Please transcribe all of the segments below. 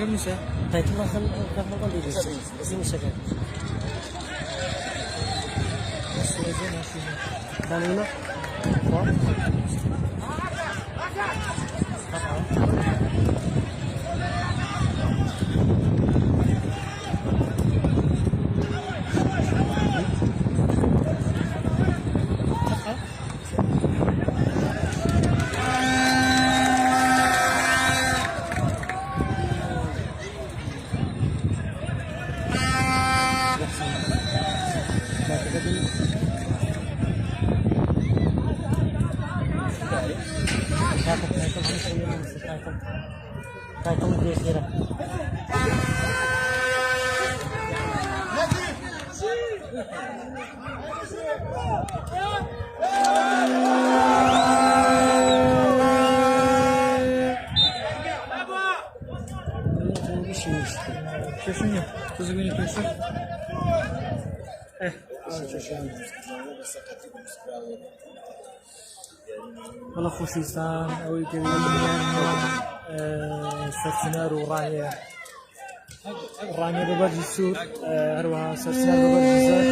Musa. Tayt Allah kan mal di sini Musa kan. Danilo. Title dia kira. Kesin yok. Kızı beni kesin. والله خصيصان أو يقولون سرسنار ورانية ببرج السور أروها سرسنار ببرج الزر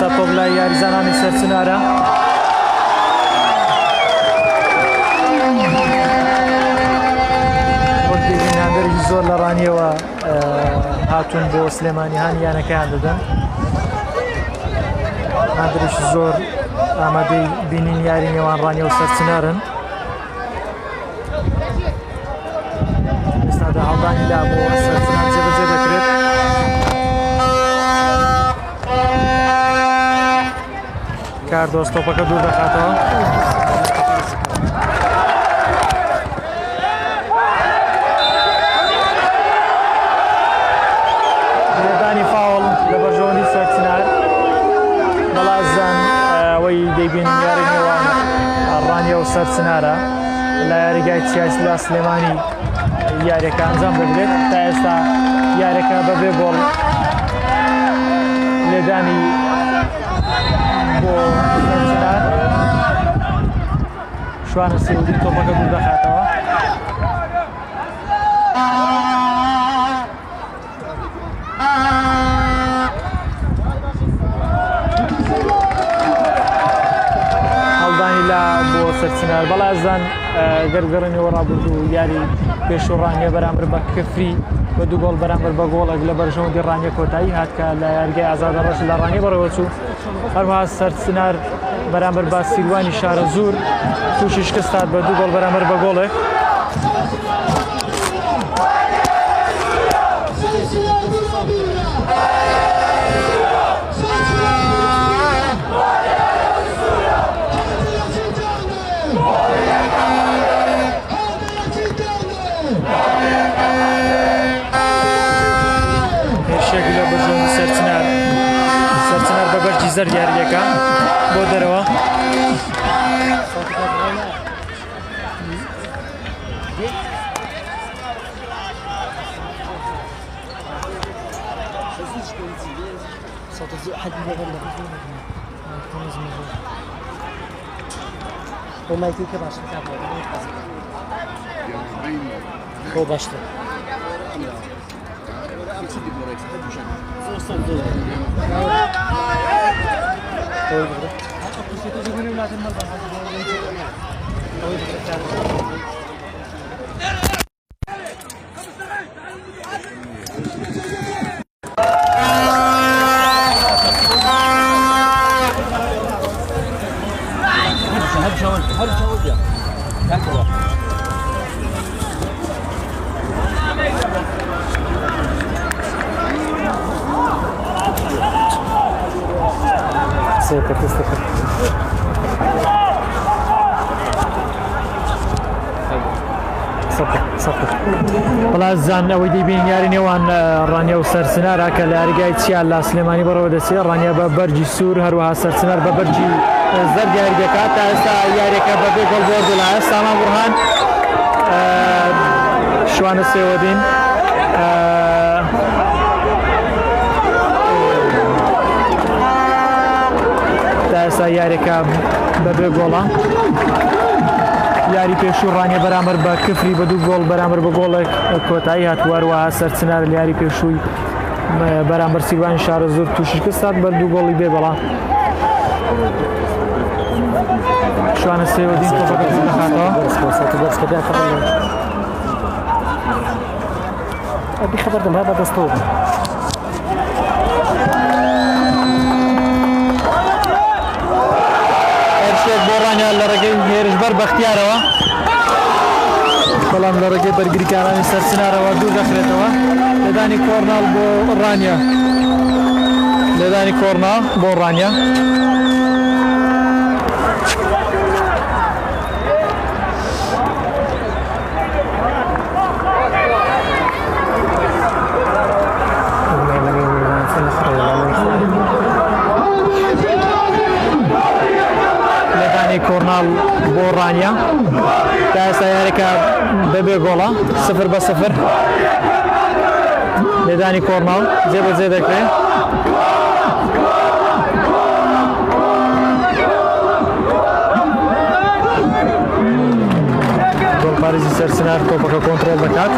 Sabla yarizanani sersinara وقتی نادر زور لرانی و هاتون بو سلیمانی هانی یعنی که هنددن نادرش زور آماده بینین یاری نیوان رانی و سرسنارن استاد هالدانی لابو سرسنار جبه کرد Carlos topa que dura kata. Dani faul lebarjoni sertinar. Balazan وي ديبين ياري نيوان الرانيا وسرتنارا لا يرجع تشاش لا سليماني ياري كان زم بدلت تاستا ياري كان ببي جول لداني شوان السعودي توبا كبير دخاتها هالداني لا بو سرسنار بلازان قرقرني ورا بدو ياري بيشورانيا برامبر بكفري بدو جول برامبر بجول أجل برجون دي رانيا كوتاي هات كلا يرجع أزاد الرش لرانيا بروتشو هرها سرسنار برامبر با سیلوانی شهر زور توشش کستاد با دو گل برامبر با گله شکل برجون سرسنار ببر جیزر یاریه که بودروا والله يجيك باش هو باشته والله زان أو يدين ياري نيوان رانيا وسرسنار هكذا رجعت شيء على سليماني برودسي رانيا ببرجي سور هروها سرسنار ببرجي زەرد یاری دەکات تا ئێستا یاریەکە بەبێ گۆڵ بردوڵایە سامان بورهان شوانە سێوەدین تا ئێستا یاریەکە بەبێ گۆڵە یاری پێشوو ڕانیە بەرامبەر بە کفری بە 2 گۆڵ بەرامبەر بە گۆڵێک کۆتایی هاتووەروەها سەرچنار لە یاری پێشووی بەرامبەر سیروانی شارە زۆر تووشی کەسات بەر 2 گۆڵی بێ بەڵام شوانە سێوەدین تۆپەکە دەخاتەوە خبر دەم بە دەستەوە هێرشێک بۆ ڕانیا لە ڕێگەی هێرشبەر بەختیارەوە بەڵام لە ڕێگەی بەرگریکارانی سەرچنارەوە دوور دەخرێتەوە لەدانی کۆرناڵ بۆ ڕانیا لەدانی کۆرنا بۆ ڕانیا لەدانی کۆرناڵ بۆ ڕانیا تا ئێستا یاریەکە بەبێ گۆڵە 0-0 لەدانی کۆرناڵ جێبەجێ دەکرێت گۆڵپارێزی سەرچنار تۆپەکە کۆنتڕۆڵ دەکات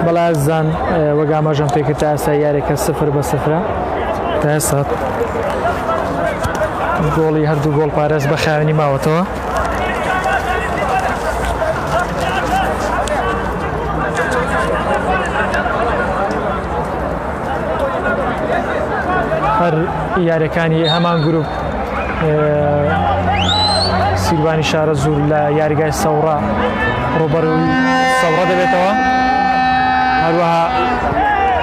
بەڵا زان وەگامەژەم پێکرد تا ئێستا یاریەکە 0-0 تا ئێستا گۆڵی هەردوو گۆڵ پارێز بە خاوێنی ماوەتەوە هەر یاریەکانی هەمان گروپ سیروانی شارە زوور لە یاریگای سەورە ڕۆبەرۆی سەورە دەبێتەوە هەروەها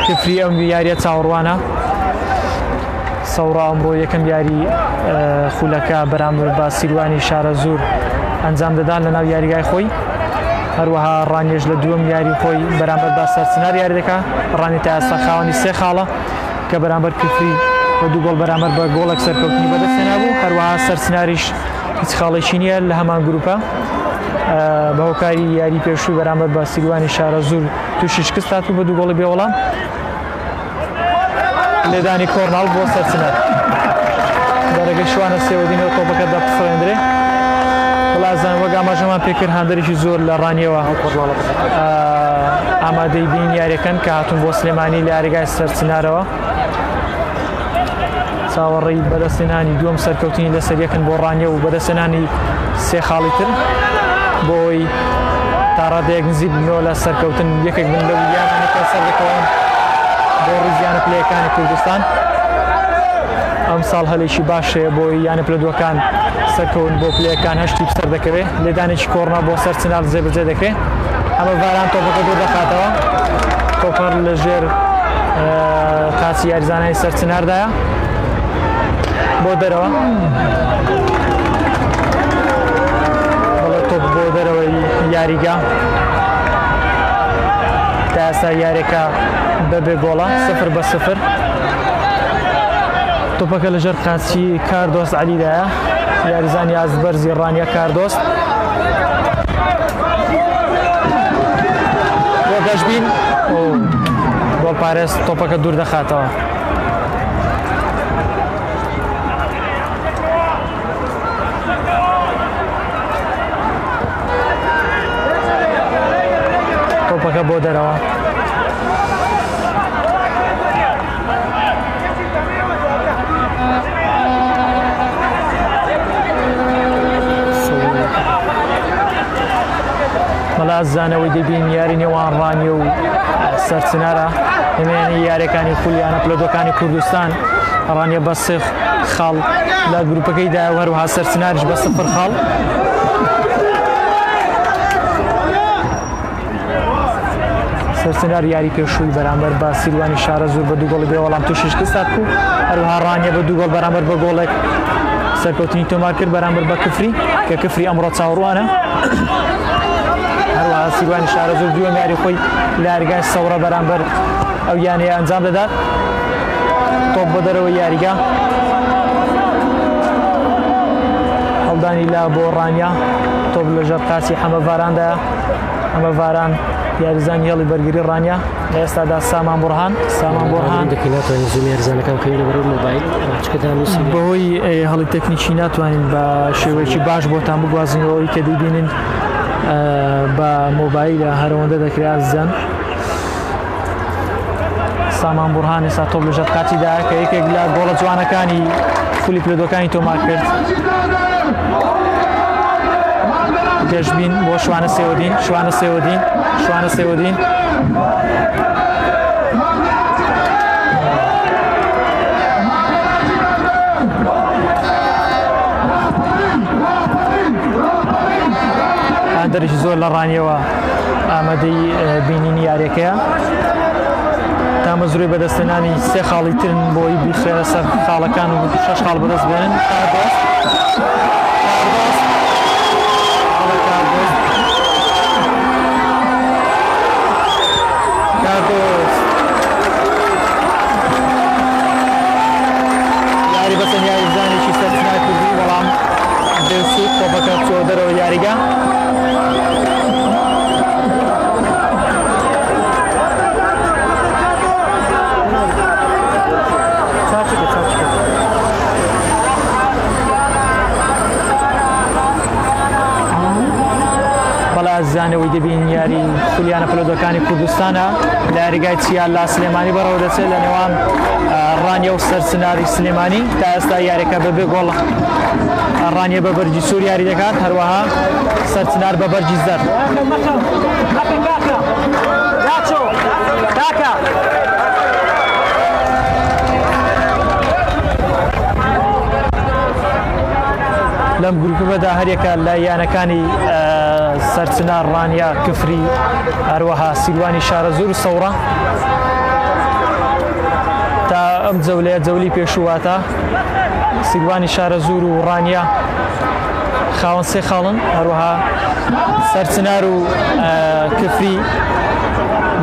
کفری ئەم یاریە چاوەڕوانە سەورە ئەمڕۆ یەکەم یاری خولەکە بەرامبەر بە سیروانی شارە زوور ئەنجام دەدان لە ناو یاریگای خۆی هەروەها ڕانیێش لە دووەم یاری خۆی بەرامبەر بە سەرچنار یاری دەکات ڕانی تا ئێستا خاوەنی 3 خاڵە کە بەرامبەر کفری بە 2 گۆڵ بەرامبەر بە گۆڵێک سەرکەوتنی بەدەستێنا بوو هەروەها سەرچناریش هیچ خاڵێکی نییە لە هەمان گروپە بە هۆکاری یاری پێشووی بەرامبەر بە سیروانی شارە زوور تووشی شکست هاتوو بە 2 گۆڵی بێوەڵام لێدانی کۆرناڵ بۆ سەرچنار بەڕێگەی شوانە سێوەدینەوە تۆپەکە دەپسڕێندرێ بەڵازان وەک ئاماژەمان پێکرد هەندێکی زۆر لە ڕانیەوە ئامادەی بین یاریەکەن کە هاتوون بۆ سلێمانی لە یاریگای سەرچنارەوە چاوەڕێی بەدەستێنانی دووەم سەرکەوتنی لەسەر یەکن بۆ ڕانیە و بەدەستێنانی 3 خاڵی تر بۆی تا ڕادەیەک نزیک بنەوە لە سەرکەوتن یەکێک بن لەو یانانی کە سەردەکەون بۆ ڕیزیانە پلەیەکانی کوردستان ئەم ساڵ هەلێکی باشەیە بۆی یانە پلە دووەکان سەرکەون بۆ پلەیەکان هەشتی سەر دەکەوێت لێدانێکی کۆڕنا بۆ سەرچنار جێبەجێ دەکرێت ئەمە ڤاران تۆپەکە دوور دەخاتەوە تۆپەر لە ژێر قاچی یاریزانانی سەرچناردایە بۆ دەرەوە بەڵێ تۆپ بۆ دەرەوەی یاریگا تا ئێستا یاریەکە بەبێ گۆڵە 0-0 تۆپەکە لەژێر قاچی کاردۆست عەلیدایە یاریزانی ئازبەرزی ڕانیە کاردۆست بۆ گەشتبین گۆڵ پارێز تۆپەکە دوور دەخاتەوە تۆپەکە بۆ دەرەوە بەڵا زانەوەی دەبین یاری نێوان ڕانیە و سەرچنارە هەمێنی یاریەکانی خولیانە پلەدۆکانی کوردستان ڕانیە بە 3 خاڵ لە گروپەکەیدا هەروەها سەرچناریش بە 0 خاڵ سەرسنار یاری پێشووی بەرامبەر بە سیروانی شارە زۆر بە 2 گۆڵ بێ وەڵام تووشی شکست بوو هەروەها ڕانیە بە 2 گۆڵ بەرامبەر بە گۆڵێک سەرکەوتنی تۆمار کرد بەرامبەر بە کفری کە کفری ئەمڕۆ چاوەڕوانە هەروەها سیروانی شارە زۆر دووەم یاری خۆی لە یاریگای سەورە بەرامبەر ئەو یانەیە ئەنجام دەدات تۆپ بە دەرەوەی یاریگا هەڵدانی لا بۆ ڕانیا تۆپ لەژەر قاچی حەمەڤارandایە حەمەڤاران یاریزانی هێڵی بەرگری ڕانیا لە ئێستادا سامان بورهان ناتوانین زوومی یاریزانەکان بکەین لەبەرەوەی مۆبایل بەهۆی هەڵی تەکنیکی ناتوانین بە شێوەیەکی باش بۆتان بگوازینەوەی کە دەیبینن بە مۆبایلە هەرەوەندە دەکرێت زەن سامان بورهان ئێستا تۆپ لەژەر قاچیدا کە یەکێک لە گۆڵە جوانەکانی فولی پلێدۆکانی تۆمار کرد گەشتبین بۆ شوانە سێوەدین شوانە سێوەدین ئاندەرێکی زۆر لە ڕانیەوە ئامادەی بینینی یاریەکەیە تا مەزروی بەدەستێنانی 3 خاڵی ترن بۆی بیخێرە سەر خاڵەکان و 6 خاڵ بەدەست بێنن یاری بەچەند یاریزانێکی سەرچنا کردی بەڵام دەوسوت تۆپەکە چۆ دەرەوە یاریگا بەڵا زانەوەی دەبین یاری خولیانە پلۆدەکانی کوردستانە لە یاریگای چیالا سلێمانی بەڕەوە دەچێت لە نێوان ڕانیە و سەرچناری سلێمانی تا ئێستا یاریەکە بەبێ گۆڵ ڕانیە بە بەرجی سوور یاری دەکات هەروەها سەرچنار بە بەرجی زەر لەم گروپەدا هەرێکە لە یانەکانی سەرچنار ڕانیا کفری هەروەها سیروانی شارە زۆر و سەورە تا ئەم جەولەیە جەولی پێشوواتە سیروانی شارە زۆر و ڕانیا خاوەن 3 خاڵن هەروەها سەرچنار و کفری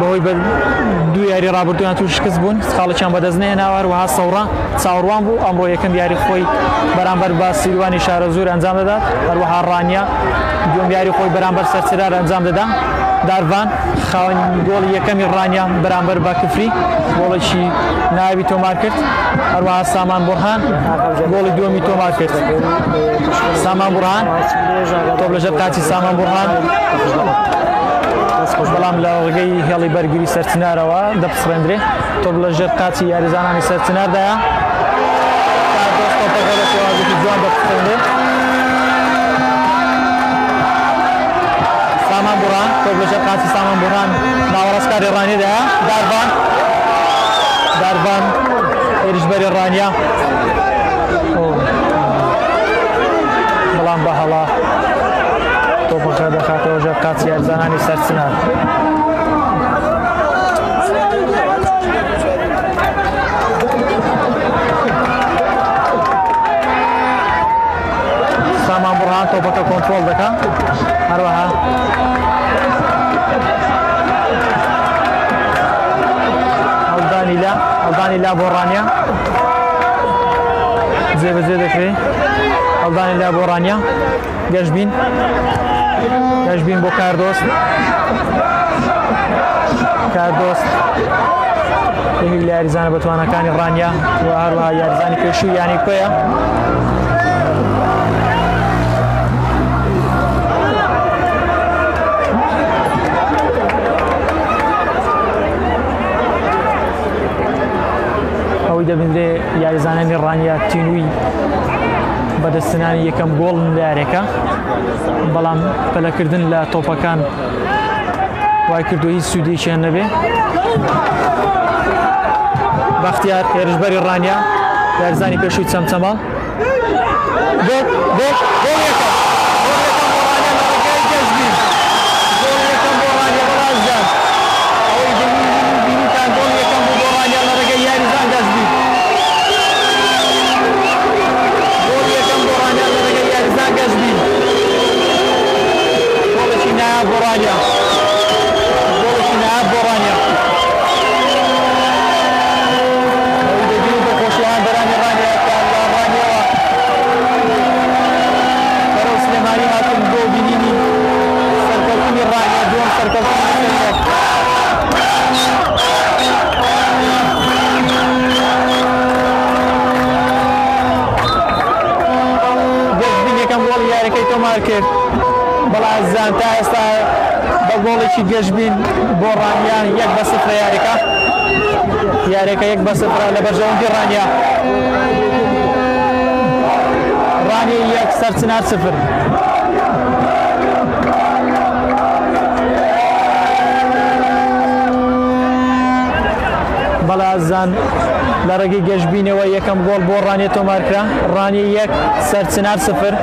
بەهۆی بە 2 یاری ڕابردویان توش شکست بوون خاڵێکیان بەدەست نەهێناوە هەروەها سەورە چاوەڕوان بوو ئەمڕۆ یەکەم یاری خۆی بەرامبەر بە سیروانی شارە زۆر ئەنجام دەدات هەروەها ڕانیا دووەم یاری خۆی بەرامبەر سەرچنار ئەنجام دەدا داروان خاوەن گۆڵی یەکەمی ڕانیا بەرامبەر بە کفری گۆڵێکی ناوی تۆمار کرد هەروەها سامان بورهان گۆڵی دووەمی تۆمار کرد سامان بورهان تۆپ لەژەر قاچی سامان بورهان بەڵام لە ڕێگەی هێڵی بەرگری سەرچنارەوە دەپسڕێندرێ تۆپ لەژێر قاچی یاریزانانی سەرچناردایە جوان دەپسڕێندرێ سامان بورهان تۆپ لەژێر قاچی سامان بورهان ناوەڕاستکاری ڕانیەدایە داروان هێرشبەری ڕانیا بەڵام بە هەڵا تۆپەکە دەخاتەوە ژێر قاچی یاریزانانی سەرچنار سامان بورهان تۆپەکە کۆنترۆل دەکات هەروەها هەڵدانی لا بۆ ڕانیا جێبەجێ دەکرێت هەڵدانی لا بۆ ڕانیا گەشتبین بۆ کاردۆست یەکێک لە یاریزانە بەتوانەکانی ڕانیا و هەروەها یاریزانی پێشووی یانی کۆیە ئەوەی دەبێت یاریزانانی ڕانیا تینووی بەدەستێنانی یەکەم گۆڵن لە یاریەکە بەڵام پەلەکردن لە تۆپەکان وای کردو هیچ سوودێکیان نەبێ بەختیار هێرشبەری ڕانیا یاریزانی پێشووی چەمچەمە تۆمار کرد بەڵازان تا ئێستا بە گۆڵێکی گەشتبین بۆ ڕانیا 1-0 یاریەکە 1-0 لە بەرژەوەندی ڕانیا ڕانیا 1 سەرچنار 0 بەڵازان لە ڕێگەی گەشتبینەوە یەکەم گۆڵ بۆ ڕانیا تۆمارکرا ڕانیا 1 سەرچنار 0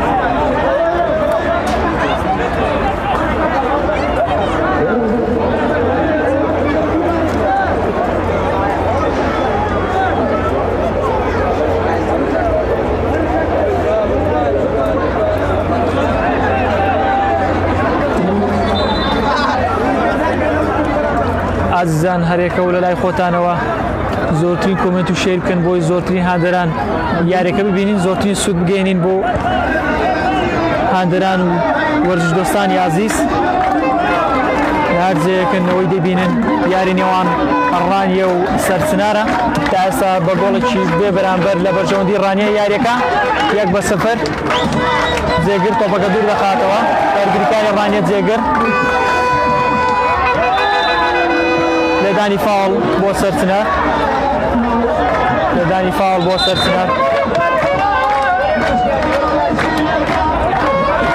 ئازیزان هەرێکەوە لە لای خۆتانەوە زۆرترین کۆمنت و شێر بکەن بۆی زۆرترین هاندەران یاریەکە ببینین زۆرترین سوود بگەینین بۆ هاندەران و وەرزش دۆستانی عزیز لە هەر جێیەکەنەوەی دەبینن یاری نێوان ڕانیە و سەرچنارە تا ئێستا بە گۆڵێکی بێ بەرامبەر لە بەرژەوەندی ڕانیە یاریەکە 1-0 جێگر تۆپەکە دوور دەخاتەوە بەرگریکانی ڕانیە جێگر لێدانی فاڵ بۆ سەرچنار لێدانی فاڵ بۆ سەرچنار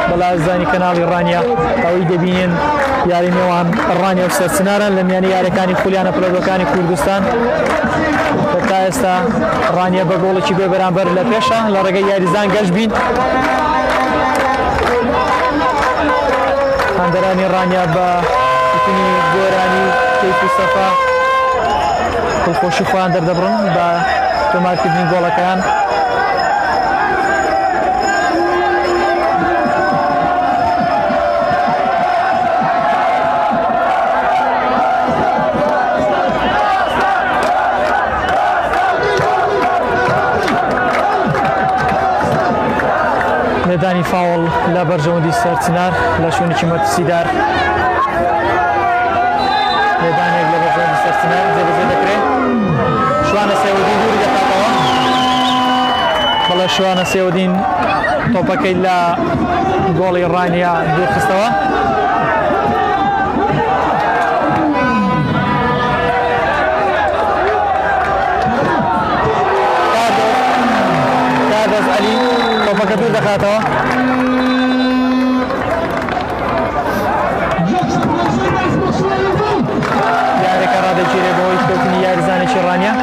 بەڵازانی کەناڵی ڕانیا ئەوەی دەبینێن یاری نێوان ڕانیا و سەرچنارن لە میانی یاریەکانی خولیانە پلەدۆکانی کوردستان تا ئێستا ڕانیا بە گۆڵێکی بێ بەرامبەر لە پێشە لە ڕێگەی یاریزان گەشت بین هاندەرانی ڕانیا بە وتنی گۆرانی کەیف و سەفا دڵخۆشی خۆیان دەردەبڕن بە تۆمارکردنی گۆڵەکەیان مێدانی فاوڵ لە بەرژەوەندی سەرچنار لە شوێنێکی مەترسیدار مێدانێک لە بەرژەوەندی سەرچنار جێبەجێ دەکرێت شوانە سێودین دووری دەکاتەوە بەڵێ شوانە سێودین تۆپەکەی لە گۆڵی ڕانیا دوورخستەوە کاردۆز عەلی تۆپەکە دوور دەخاتەوە یارێکە ڕادەگیرێ بەهۆی کەوتنی یاریزانێکی ڕانیا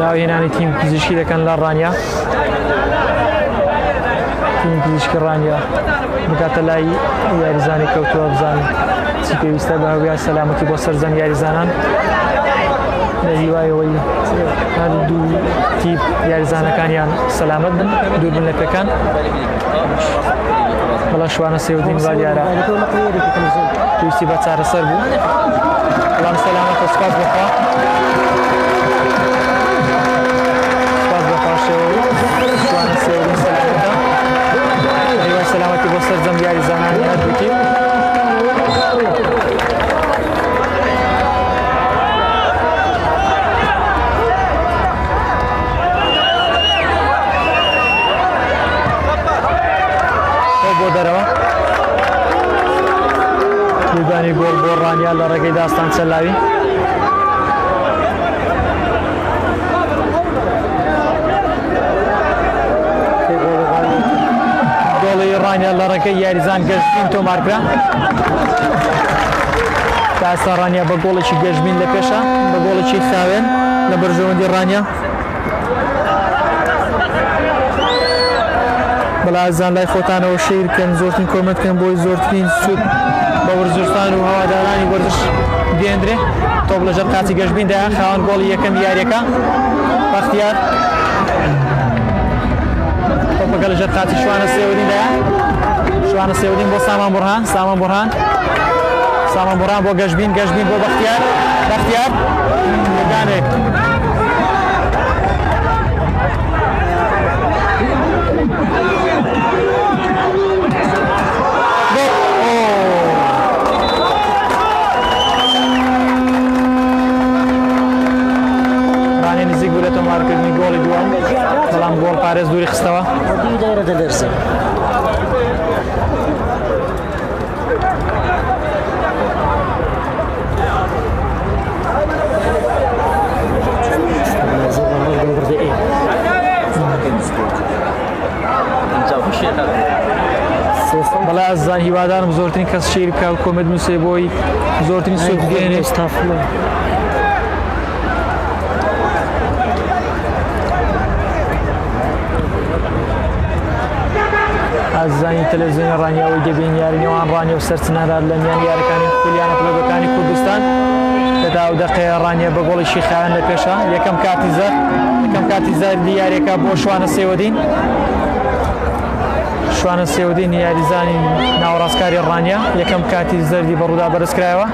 داوهێنانی تیم پزیشکی دەکەن لە ڕانیا تیم پزیشکی ڕانیا بکاتە لای یاریزانی کەوتووە بزانین چی پێویستە بە هەویان سەلامەتی بۆ سەرجەم یاریزانان لە هیوایەوەی هەردوو تیپ یاریزانەکانیان سەلامەت بن دوور بن لە پێکان بەڵام شوانە سێودین وا دیارە پێویستی بە چارەسەر بوو بەڵام سەلامەتە سپاس بخوا سپاس بخوا شوانە سێودین سەلامەتە هیوای سەلامەتی بۆ سەرجەم یاریزانانی هەردوو تیپ بۆ دەرەوە دوودانی گۆڵ بۆ ڕانیا لە ڕێگەی داستان چەلاوی گۆڵی ڕانیا لە ڕێگەی یاریزان گەشتبین تۆمارکرا تا ئێستا ڕانیا بە گۆڵێکی گەشتبین لە پێشە بە گۆڵێکی خاوێن لە بەرژەوەندی ڕانیا بەڵازان لای خۆتانەوە شیر بکەن زۆرترین کۆمەت بکەن بۆی زۆرترین سوود بە وەرزشتان و هەوادارانی وەرزش دێنرێ تۆپ لەژەر قاچی گەشتبیندایە خاوەن گۆڵی یەکەم یاریەکە بەختیار تۆپەکە لەژەر قاچی شوانە سێودیندایە شوانە سێودین بۆ سامان بورهان سامان بورهان بۆ گەشتبین بۆ بەختیار دانێک پارێز دووری خستەوە ودي دايرة الإرسال بەڵا ئەزان هیوادارم زۆرترین کەس شیر بکە و کۆمەت نووسێ بۆی زۆرترین سوێ بگەێنێ ئازانی تەلەڤیزیۆنی ڕانیاوی دەبین یارینەوەیان ڕانیە و سەرچنەدار لە میان یاریەکانی خولیانە کلۆبەکانی کوردستان لە داو دەقەیە ڕانیە بە گۆڵێکی خاوێن لە پێشە یەکەم کاتی زەردی یاریەکە بۆ شوانە سێوەدین شوانە سێوەدین یاریزانی ناوەڕاستکاری ڕانیە یەکەم کاتی زەردی بەڕوودا بەرزکرایەوە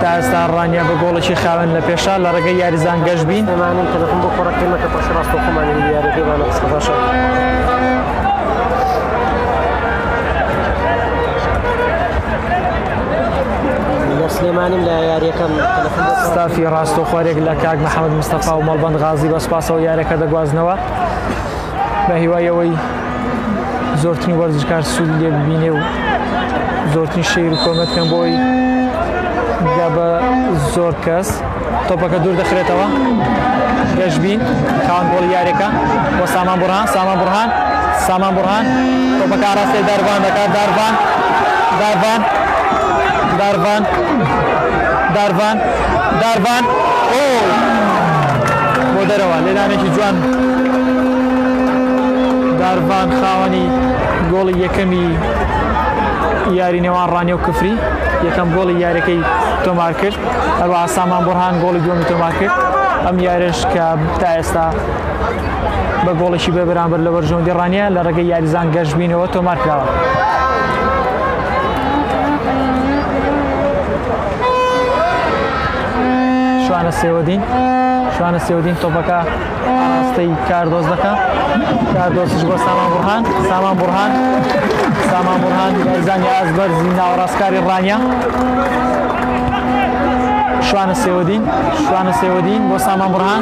تا ئێستا ڕانیە بە گۆڵێکی خاوێن لە پێشە لە ڕێگەی یاریزان گەشت بین معنی تلفون بۆ خۆڕەکەمەکە پاش ڕاستەوخۆمانی دیارەکەیوانە قسە باشە سلێمانیم لە یاریەکەم ستافی ڕاستەوخۆرێک لە کاک محەممەد مستەفا و مەڵبەند غازی بە سوپاسەوە یاریەکە دەگوازنەوە بە هیوایەوەی زۆرترین وەرزشکار سوود لێ ببینێ و زۆرترین شەیر و کۆمەت بکەن بۆی دا بە زۆر کەس تۆپەکە دوور دەخرێتەوە گەشتبین خاوەن گۆڵی یاریەکە بۆ سامان بورهان تۆپەکە ئاراستەی دارڤان دەکات دارڤان بۆ دەرەوە لێدانێکی جوان دارڤان خاوەنی گۆڵی یەکەمی یاری نێوان ڕانیە و کفری یەکەم گۆڵی یاریەکەی تۆمار کرد هەروەها سامان بورهان گۆڵی دووەمی تۆمار کرد ئەم یاریش کە تا ئێستا بە گۆڵێکی بێ بەرامبەر لە وەرژەوەندی ڕانیە لە ڕێگەی یاریزان گەشت بینەوە تۆمار کراوە شوانە سێوەدین تۆپەکە ئاراستەی کاردۆز دەکە کاردۆزش بۆ سامان بورهان یاریزانی ئازبەرزی ناوەڕاستکاری ڕانیە شوانە سێوەدین بۆ سامان بورهان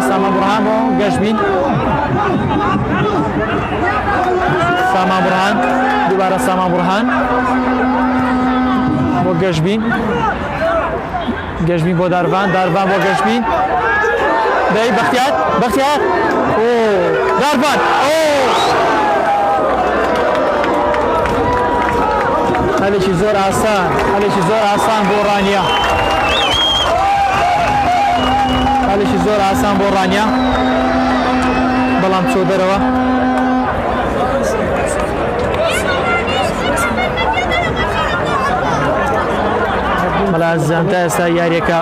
بۆ گەشتبین دووبارە سامان بورهان بۆ گەشتبین بۆ دارڤان بۆ گەشتبین دەی بەختیار دارڤان هەلێکی زۆر ئاسان بۆ ڕانیە بەڵام چۆ دەرەوە مەلازان تا ئێستا یاریەکە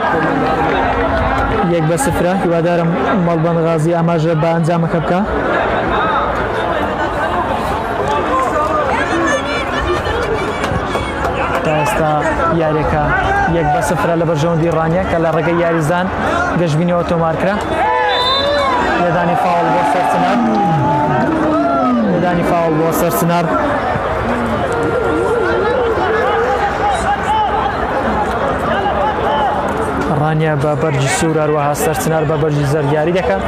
1-0 هیوادارم مەڵبەند غازی ئاماژە بە ئەنجامەکە بکە تا ئێستا یاریەکە 1-0 لە بەرژەوەندی ڕانیە کە لە ڕێگەی یاریزان گەشتبینەوە تۆمارکرا لێدانی فاوڵ بۆ سەرچنار ڕانیە بە بەرجی سوور هەروەها سەرچنار بە بەرجی زەرد یاری دەکات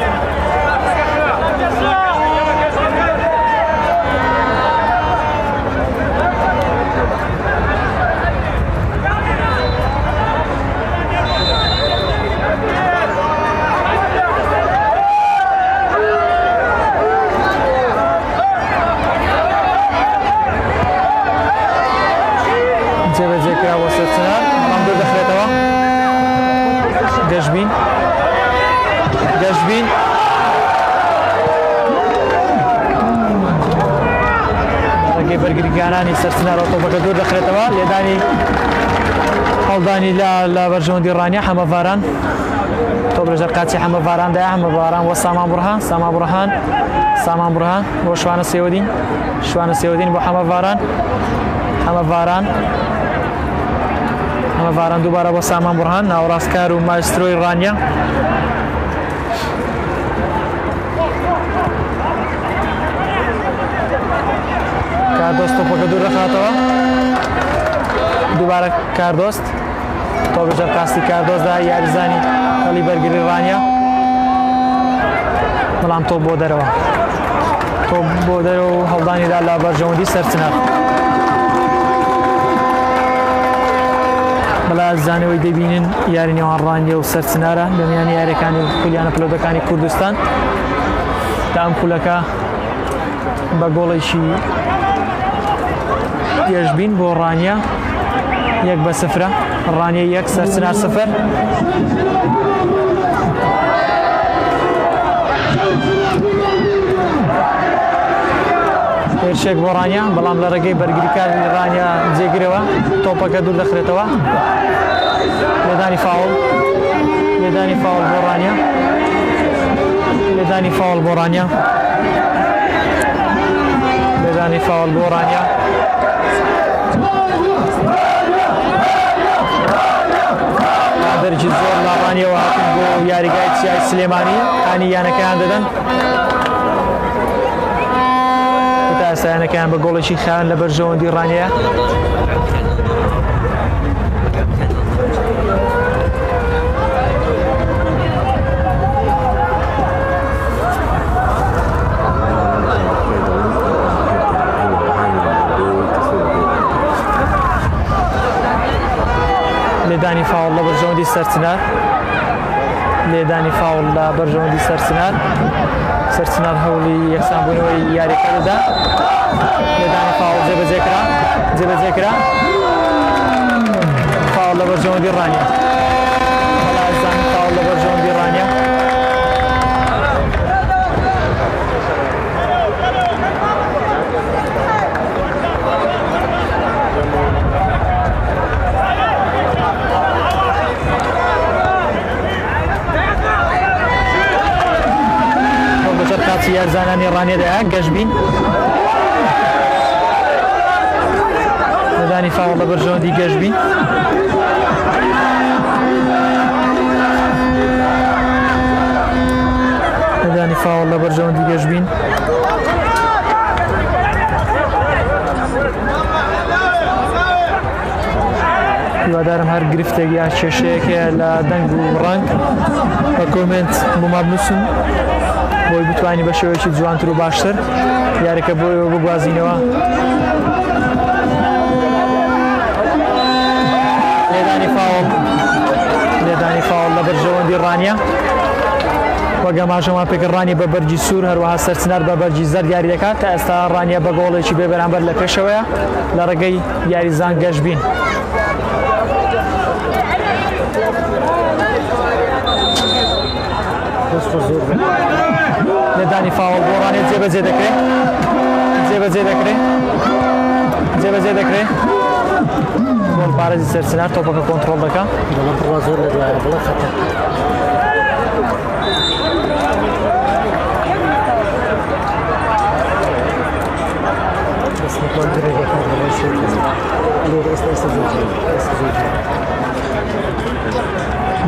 جێبەجێکرا بۆ سەرچنار بەڵام دوور دەخرێتەوە گەشتبین ڕێگەی بەرگریکانانی سەرچنارەوە تۆپەکە دوور دەخرێتەوە لێدانی هەڵدانی لە بەرژەوەندی ڕانیە حەمەڤاران تۆپ لەژێر قاچی حەمەڤاراندایە حەمەڤاران بۆ سامان بورهان بۆ شوانە سێوەدین بۆ حەمەڤاران دووبارە بۆ سامان بورهان ناوەڕاستکار و مایسترۆی ڕانیە کاردۆست تۆپەکە دوور دەخاتەوە دووبارە کاردۆست تۆبژە کاستی کاردۆزدا یاریزانی هەڵی بەرگری ڕانیا بەڵام تۆ بۆ دەرەوە و هەڵدانیدا لە بەرژەوەندی سەرچنار بەڵا زانەوەی دەبینن یاری نێوان ڕانیا و سەرچنارە لەمیان یاریەکانی خولیانە پلۆدەکانی کوردستان تا ئەم پولەکە بە گۆڵێکی پێشبین بۆ ڕانیا 1-0 ڕانیا 1 سەرچنار 0 هێرشێک بۆ ڕانیا بەڵام لە ڕێگەی بەرگریکاری ڕانیا جێگرەوە تۆپەکە دوور دەخرێتەوە لێدانی فاوڵ بۆ ڕانیا لێدانی فاوڵ بۆ ڕانیا دەرجی زۆر لە ڕانیەوە هاتن بۆ یاریگای چیای سلێمانی ئانی یانەکەیان دەدەن تا ئێستایانەکەیان بە گۆڵێکی خیان لە بەرژەوەندی ڕانیە لێدانی فاوڵ لە بەرژەوەندی سەرچنار هەوڵی یەکسانبوونەوەی یاریەکە دەدا لێدانی فاوڵ جێبەجێکرا فاوڵ لە بەرژەوەندی ڕانیا بەڵازانی فاوڵ لە بەرژەوەندی ڕانیا کاتی یارزانانی ڕانێدایە گەشتبین لەدانی فاوڵ لە بەرژەوەندی گەشتبین هیوادارم هەر گرفتێک یا کێشەیەکە لە دەنگ و ڕەنگ بە کۆمنت بۆما بنووسن بۆی بتوانی بە شێوەیەکی جوانتر و باشتر یاریەکە بۆیەوە بگوازینەوە لێدانی فاوڵ لە بەرژەوەندی ڕانیا وەک ئەماژەمان پێکردڕانی بە بەرجی سوور هەروەها سەرچنار بە بەرجی زەرد یاری دەکات تا ئێستا ڕانیا بە گۆڵێکی بێ بەرامبەر لە پێشەوەیە لە ڕێگەی یاریزان گەشتبین لێدانی فاوڵ بۆ ڕانێ جێبەجێ دەکرێت گۆڵ پارێزی سەرچنار تۆپەکە کۆنتڕۆڵ دەکات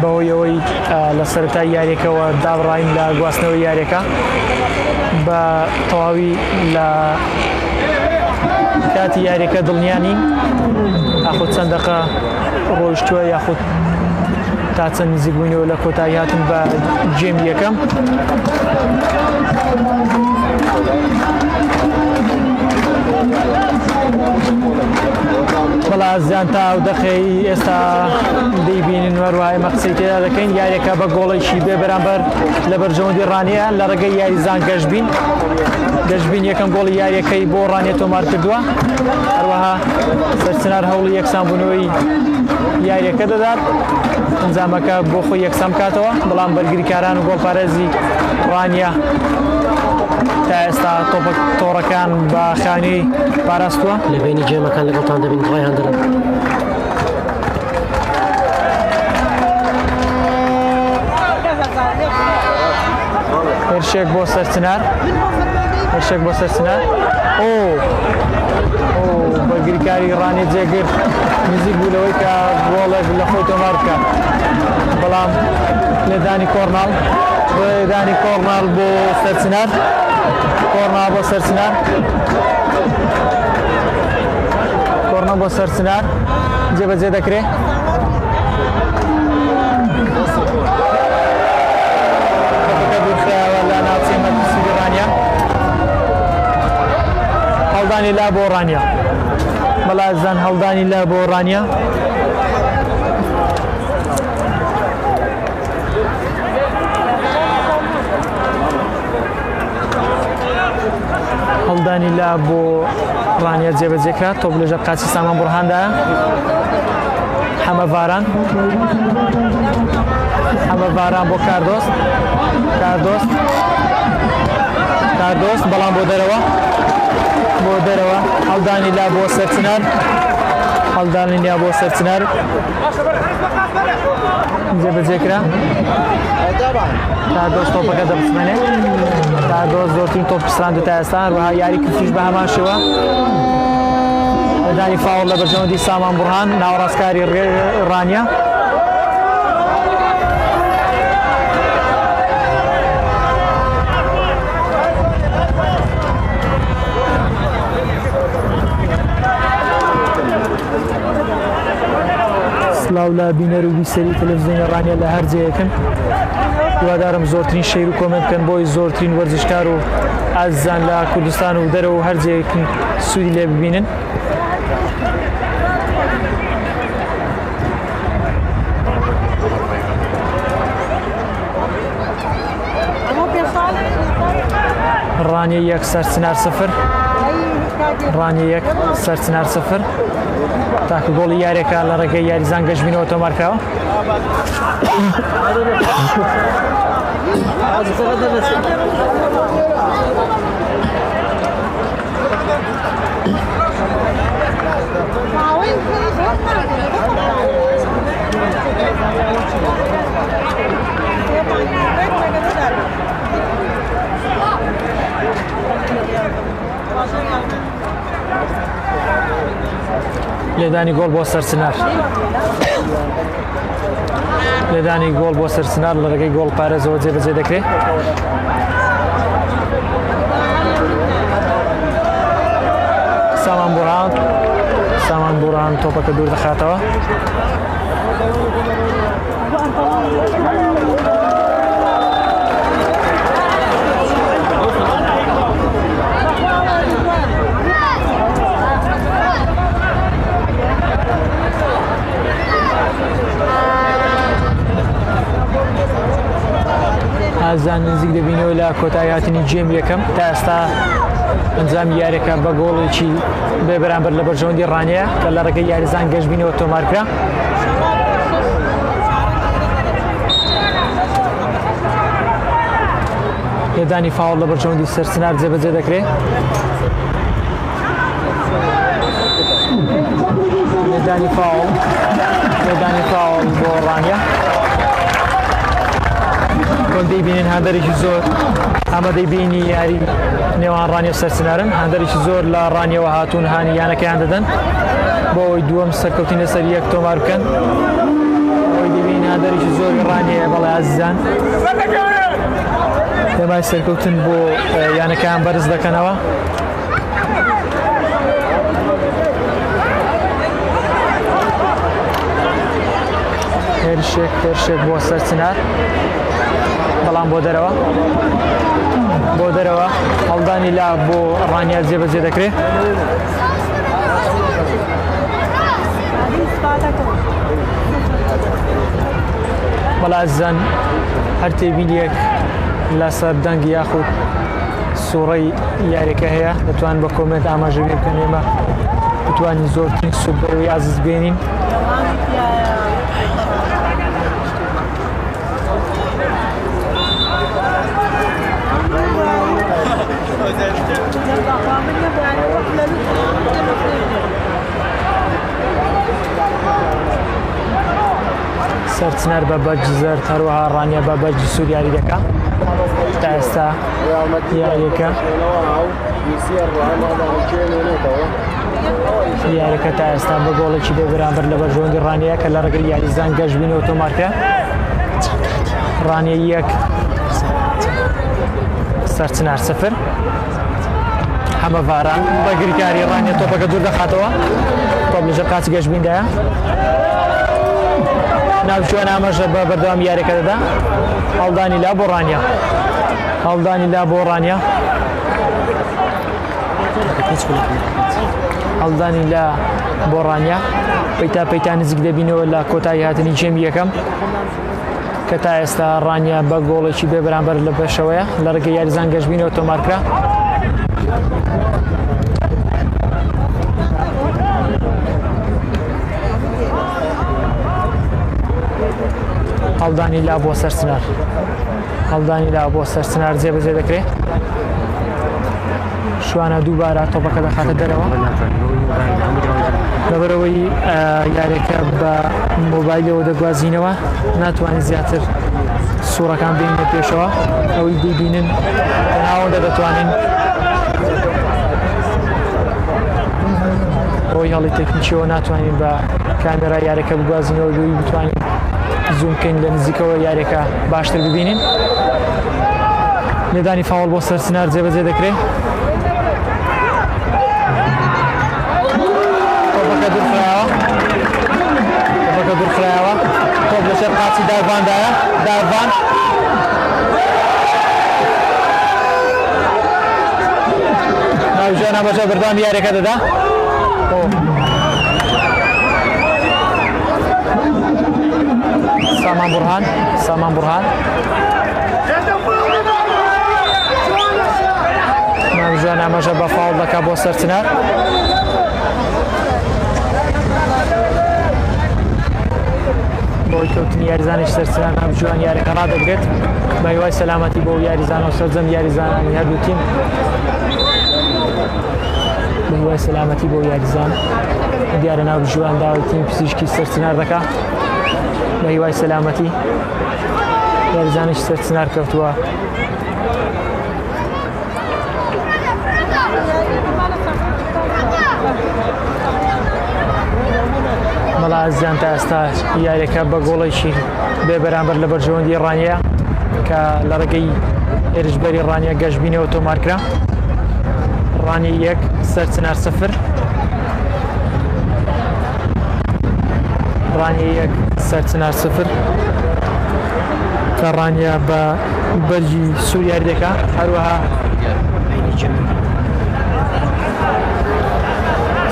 بەهۆی ئەوەی لە سەرەتای یاریەکەوە دابڕاین لە گواستنەوەی یاریەکە بە تەواوی لە کاتی یاریەکە دڵنیانین یاخود چەند دەقە ڕۆیشتووە یاخود تا چەند نزیک بووینەوە لە کۆتایی هاتن بە جێمی یەکەم بەڵا زیان تا ئەو دەقەی ئێستا دەیبینن وەروای مەقسەی تێدا دەکەین یاریەکە بە گۆڵێکی بێ بەرامبەر لە بەرژەوەندی ڕانیە لە ڕێگەی یاریزان گەشتبین یەکەم گۆڵی یاریەکەی بۆ ڕانیە تۆمار کردووە هەروەها سەرچنار هەوڵی یەکسانبوونەوەی یاریەکە دەدات ئەنجامەکە بۆ خۆی یەکسان بکاتەوە بەڵام بەرگریکاران و گۆڵپارێزی ڕانیا تا ئێستا تۆڕەکان بە خانی پاراستووە لە بینی جێمەکان لەگەڵتان دەبین دڵیان دەرن هێرشێک بۆ سەرچنار بەرگریکاری ڕانێ جێگرت نزیک بوو لەوەی کە گۆڵێک لە خۆی تۆمار بکات بەڵام لێدانی کۆڕناڵ بۆ سەرچنار کۆڕنا بۆ سەرچنار جێبەجێ دەکرێت هەڵدانی لا بۆ ڕانیا بەڵازان هەڵدانی لا بۆ ڕانیا هەڵدانی لا بۆ ڕانیا جێبەجێکرا تۆپ لەژە قاچی سامان بورهاندایە حەمە ڤاران بۆ کاردۆست بەڵام بۆ دەرەوە هەڵدانی لا بۆ سەرچنار جێبەجێکرا کاردۆست تۆپەکە دەبسمێنێ کاردۆست زۆرترین تۆپ پسراندووە تا ئێستا هەروەها یاری کردیش بە هەمان شێوە لەدانی فاوڵ لە بەرژەوەندی سامان بورهان ناوەڕاستکاری ڕانیا سلااو لە بینەر و بیسەری تەلەڤیزیۆنی ڕانیا لە هەر جەیەکن هیوادارم زۆرترین شەیر و کۆمنت بکەن بۆی زۆرترین وەرزشکار و ئازیزان لە کوردستان و دەرەوە هەر جەیەکن سوودی لێ ببینن ڕانیە 1 سەرچنار 0 تاکە گۆڵی یاریەکە لە ڕێگەی یاریزان گەشتبینەوە تۆمارکراوە لێدانی گۆڵ بۆ سەرچنار لە ڕێگەی گۆڵ پارێزەوە جێبەجێ دەکرێت سامان بورهان تۆپەکە دوور دەخاتەوە ئازان نزیک دەبینەوە لە کۆتایی هاتنی جێم یەکەم تا ئێستا ئەنجامی یاریەکە بە گۆڵێکی بێ بەرامبەر لە بەرژەوەندی ڕانیە کە لە ڕێگەی یاریزان گەشتبینەوە تۆمارکرا لێدانی فاوڵ لە بەرژەوەندی سەرچنار جێبەجێ دەکرێت لێدانی فاوڵ بۆ ڕانیە دەیبینین هەندێکی زۆر ئەمە دەیبینی یاری نێوان ڕانیە و سەرچنارن هەندێکی زۆر لە ڕانیەوە هاتوون هانیانەکەیان دەدەن بۆ ئەوەی دووەم سەرکەوتنی لەسەر یەک تۆمار بکەن ئەوەی دەبینی هەندێکی زۆری ڕانیەیە بەڵێ ئازیزان دەمای سەرکەوتن بۆ یانەکەیان بەرز دەکەنەوە هێرشێک بۆ سەرچنار بەڵام بۆ دەرەوە هەڵدانی لا بۆ ڕانیا جێبەجێ دەکرێت بەڵازان هەر تێبینیەک لە سەردەنگ یاخود سوڕەی یاریەکە هەیە دەتوان بە کۆمنت ئاماژەوی بکەن ئێمە بتوانین زۆرترین سوود بەوەی ئازیز بێنین سەرچنار بە بەرج زەرد هەروەها ڕانیە بە بەرجی سوور یاری دەکات تا ئێستا یاریەکە تا ئێستا بە گۆڵێکی بێ بەرامبەر لە بەرژەوەندی ڕانیە کە لە ڕێگەی یاریزان گەشتبینەوە تۆمارکرا ڕانیە 1 سەرچنار 0 حەمە ڤاران بە گریکاری ڕانیە تۆپەکە دوور دەخاتەوە تۆپ لەژێر قاچی گەشتبیندایە ناوچوان ئاماژە بە بەردەوام یاریەکە دەدا هەڵدانی لا بۆ ڕانیە هەڵدانی لە بۆ ڕانیا پەیتا نزیک دەبینەوە لە کۆتایی هاتنی جێمی یەکەم کە تا ئێستا ڕانیا بە گۆڵێکی بێ بەرامبەر لە بەشەوەیە لە ڕێگەی یاریزان گەشتبینەوە تۆمارکرا هەڵدانی لا بۆ سەرسنار هەڵدانی لا بۆ سەرسنار جێبەجێ دەکرێت شوانە دووبارە تۆپەکە دەخاتە دەرەوە لەبەرەوەی یاریەکە بە مۆبایلەوە دەگوازینەوە ناتوانین زیاتر سوورەکان بینە پێشەوە ئەوەی دەیبینن ناوەندە دەتوانین ئەوەی هەڵی تەکنیکیەوە ناتوانین بە کامێرا یاریەکە بگوازینەوە دوی بتوانین زوم بکەین لە نزیکەوە یاریەکە باشتر ببینین لێدانی فاوڵ بۆ سەرسنار جێبەجێ دەکرێت تۆپەکە دوورخرایەوە تۆپ لەسەر قاچی داڤاندایە داڤان ناوژیان ئەمەژە بەردەوام یاریەکە دەدا سامان بورهان ناوژیان ئەمەژە بە فاوڵ دەکا بۆ سەرسنار بۆی کەوتنی یاریزانش سەرسنار ناوجوان یاریەکە ڕادەگرێت بە هیوای سەلامەتی بۆ یاریزانەوە سەرجەم یاریزانانی هەردوو تیم بە هیوای سەلامەتی بۆ یاریزان دیارە ناوجوان داوای تیم پزیشکی سەرسنار دەکا بە هیوای سەلامەتی یاریزانش سەرسنار کەوتووە بەڵا ئازیان تا ئێستا یاریەکە بە گۆڵێکی بێ بەرامبەر لە بەرژەوەندی ڕانیە کە لە ڕێگەی هێرشبەری ڕانیە گەشتبینەوە تۆمارکرا ڕانی 1 سەرسنار 0 ڕانی 1 سەرسنار 0 کە ڕانیە بە بەرجی سوور یاریەکە هەروەها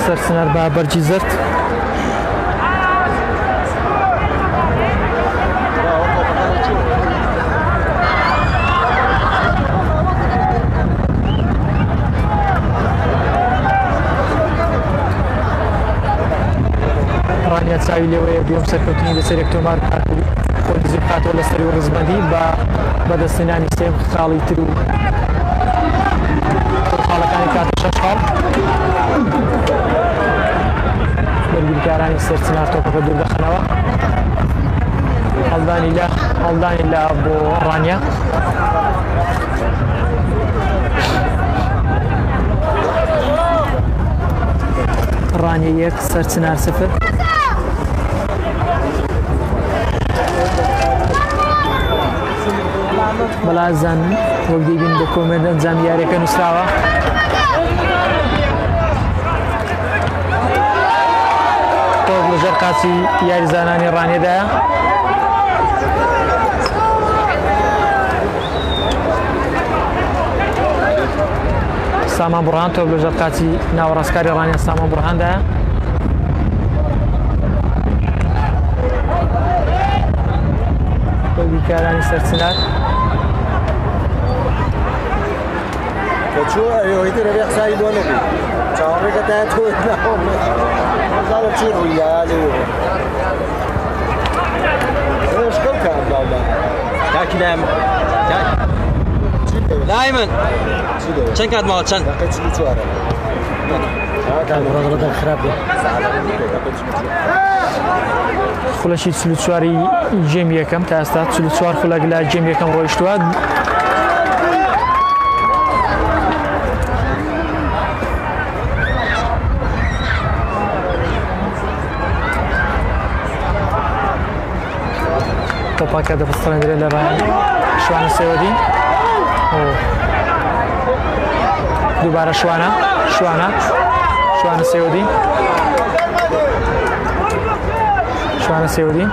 سەرسنار بە بەرجی زرد ڕانیا چاوی لێوەیە دووەم سەرکەوتنی لەسەر تۆمار خۆی زیب کاتەوە لەسەری و ڕزبەندی بە بەدەستێنانی سێم خاڵی تر و خاڵەکانی کاتە 6 خاڵ بەرگریکارانی سەرسنار تۆپەکە دوور دەخەنەوە هەڵدانی لە بۆ ڕانیا ڕانی 1 سەرسنار 0 بەڵازان وەک دەیبین بە کۆمەند ئەنجام یاریەکە نووسراوە تۆپ لەژێر قاچی یاریزانانی ڕانیەدایە سامان بورهان تۆپ لەژێر قاچی ناوەڕاستکاری ڕانیە سامان بورهاندایە بەرگریکارانی سەرسنار چۆ ئەوەیتر رەبێ قسایی بۆ نەبی چاوەڕێکە تا تۆ ناوە چی ڕوویە لێ شکەوتان باودا کاکی دای من چەند کات ماوە چەند ڕۆژڕۆدە خراپ بێ خولەشی 44 جێمی یەکەم تا ئێستا 44 خولەک لە جێمی یەکەم ڕۆیشتووە تۆپەکە دەپەستڕێنرێت لە ڕای شوانە سێوەدی دووبارە شوانە سێوەدی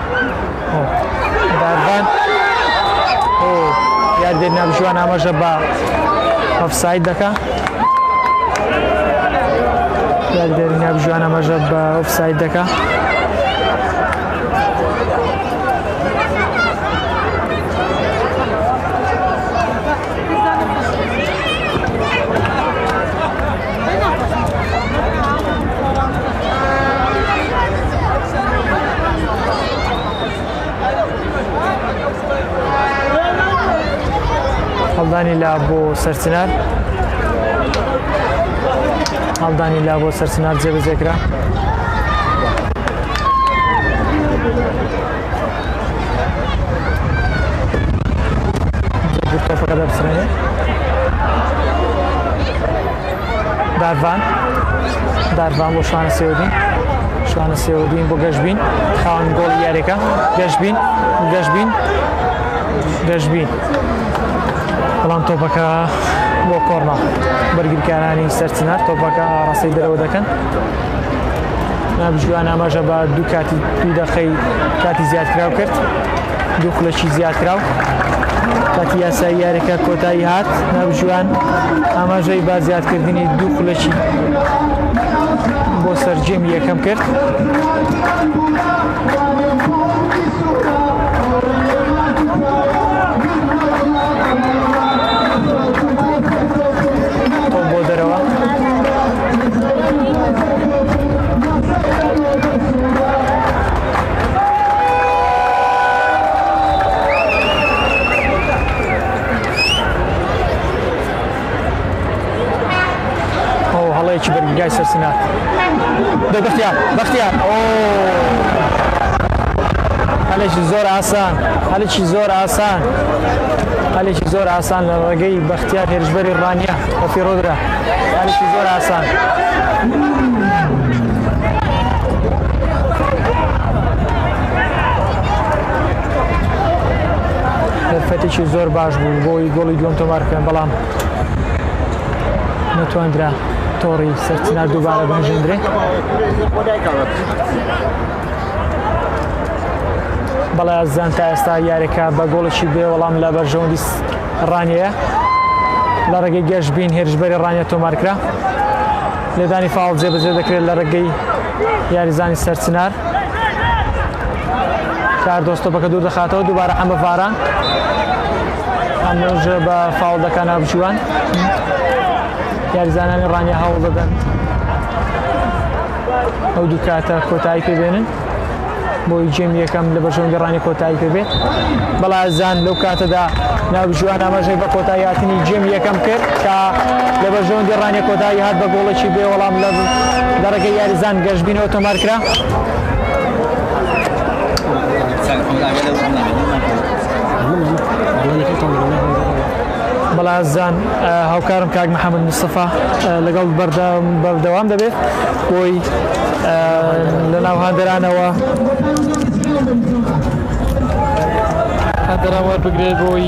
داربان یاد دێت ناوژوان ئاماژە بە ئۆفساید دەکا یاریدەری نابژوان ئەمەژە بە ئۆفساید دەکا. هەڵدانی لا بۆ سەرچنار، هەڵدانی لا بۆ سەرچنار جێبەجێکرا. تۆپەکە دەبسرێنێ. داروان بۆ شوانە سێوەدین، شوانە سێوەدین بۆ گەشتبین، خاوەن گۆڵی یاریەکە. گەشتبین بەڵام تۆپەکە بۆ کۆڕنا بەرگریکارانی سەرچنار تۆپەکە ڕاستەی دەرەوە دەکەن. نابژوان ئەمەژە بە دوو کاتی 2 دەقەی کاتی زیادکراو کرد، 2 خولەکی زیادکراو. کاتی یاسایی یاریەکە کۆتایی هات. نابژوان ئەمەژەی با زیادکردنی 2 خولەکی بۆ سەرجێمی یەکەم کرد. بۆ دەرەوە هەڵەیەکی بەرگریکای سەرچنار. بەختیار هەلێکی زۆر ئاسان، هەلێکی زۆر ئاسان لە ڕێگەی بەختیار هێرشبەری ڕانیا بە فیرۆدرا. هەلێکی زۆر ئاسان. دەرفەتێکی زۆر باش بوو بۆی گۆڵی دووەم تۆمار بکەن، بەڵام نەتوانرا تۆڕی سەرچنار دووبارە بنژێندرێ. بەڵێ ئەزان تا ئێستا یاریەکە بە گۆڵێکی بێ وەڵام لە بەرژەوەندی ڕانیەیە. لە ڕێگەی گەشتبین هێرشبەری ڕانیە تۆمارکرا. لێدانی فاوڵ جێبەجێ دەکرێت لە ڕێگەی یاریزانی سەرچنار. کاردۆس تۆپەکە دوور دەخاتەوە دووبارە ئەمە ڤاران ئەمەژە بە فاوڵ دەکات نابژوان. یاریزانانی ڕانیە هەوڵ دەدەن ئەو دوو کاتە کۆتایی پێبێنن بۆی جێمی یەکەم لە بەرژەوەندی ڕانی کۆتایی پێبێت. بەڵام ئەزان لەو کاتەدا نابژوان ئەمەژەی بە کۆتایی هاتنی جێمی یەکەم کرد کە لە بەرژەوەندی ڕانی کۆتایی هات بە گۆڵێکی بێ وەڵام لە ڕێگەی یاریزان گەشتبینەوە تۆمارکرا. بەڵازان هاوکارم کاک محەممەد مستەفا لەگەڵ بەردەوام دەبێت بۆی لە ناو هاندەرانەوە هاندەران وەربگرێت بۆی